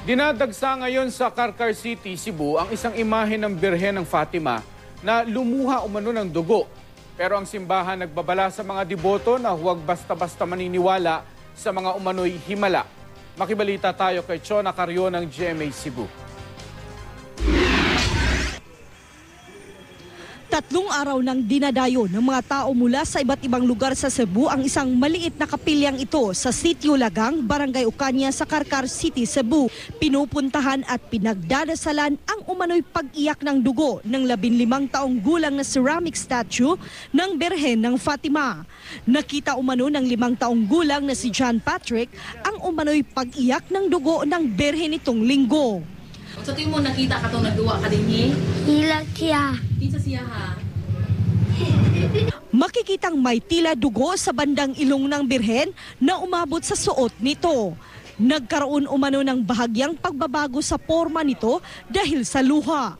Dinadagsa ngayon sa Carcar City, Cebu ang isang imahe ng Birhen ng Fatima na lumuha umano ng dugo. Pero ang simbahan nagbabala sa mga deboto na huwag basta-basta maniniwala sa mga umano'y himala. Makibalita tayo kay Chona Carrion ng GMA Cebu. 3 araw nang dinadayo ng mga tao mula sa iba't ibang lugar sa Cebu ang isang maliit na kapilyang ito sa Sitio Lagang, Barangay Ocaña sa Carcar City, Cebu. Pinupuntahan at pinagdadasalan ang umano'y pag-iyak ng dugo ng 15 taong gulang na ceramic statue ng Birhen ng Fatima. Nakita umano ng 5 taong gulang na si John Patrick ang umano'y pag-iyak ng dugo ng Birhen itong linggo. Sa tingin mo nakita ka itong nagduwa ka din niya? Hilak siya. Kinsa siya ha? Makikitang may tila dugo sa bandang ilong ng Birhen na umabot sa suot nito. Nagkaroon umano ng bahagyang pagbabago sa forma nito dahil sa luha.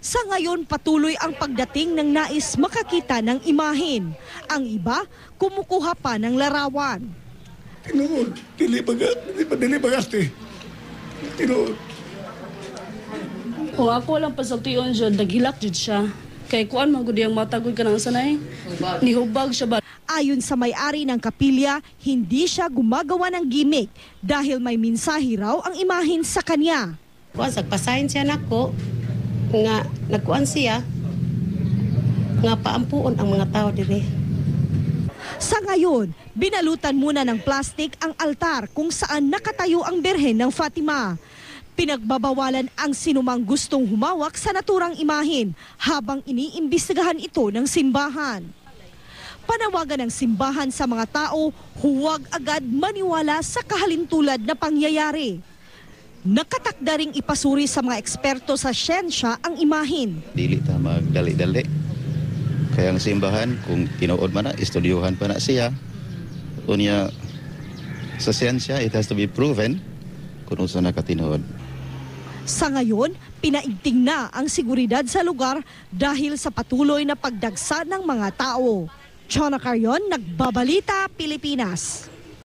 Sa ngayon patuloy ang pagdating ng nais makakita ng imahen. Ang iba kumukuha pa ng larawan. Tinuod, dili bagasti. Tinuod. O ako lang pasagtuyon siya, naghilak jud siya. Kay kuan man gud yang matagod ka nang sanay. Nihubag siya ba? Ayon sa may-ari ng kapilya, hindi siya gumagawa ng gimmick dahil may mensahe raw ang imahen sa kanya. Kuan sagpasahin siya nako nga nagkuan siya nga paampuon ang mga tao dire. Sa ngayon, binalutan muna ng plastik ang altar kung saan nakatayo ang Birhen ng Fatima. Pinagbabawalan ang sinumang gustong humawak sa naturang imahen habang iniimbestigahan ito ng simbahan. Panawagan ng simbahan sa mga tao, huwag agad maniwala sa kahalintulad na pangyayari. Nakatakda ring ipasuri sa mga eksperto sa siyensya ang imahen. Dili ta magdali-dali. Kaya ang simbahan, kung tinuod man na, istudyuhan pa na siya. Unya, sa siyensya, it has to be proven kung usa na katinuod. Sa ngayon, pinaigting na ang seguridad sa lugar dahil sa patuloy na pagdagsa ng mga tao. Chona Carrion, Nagbabalita, Pilipinas.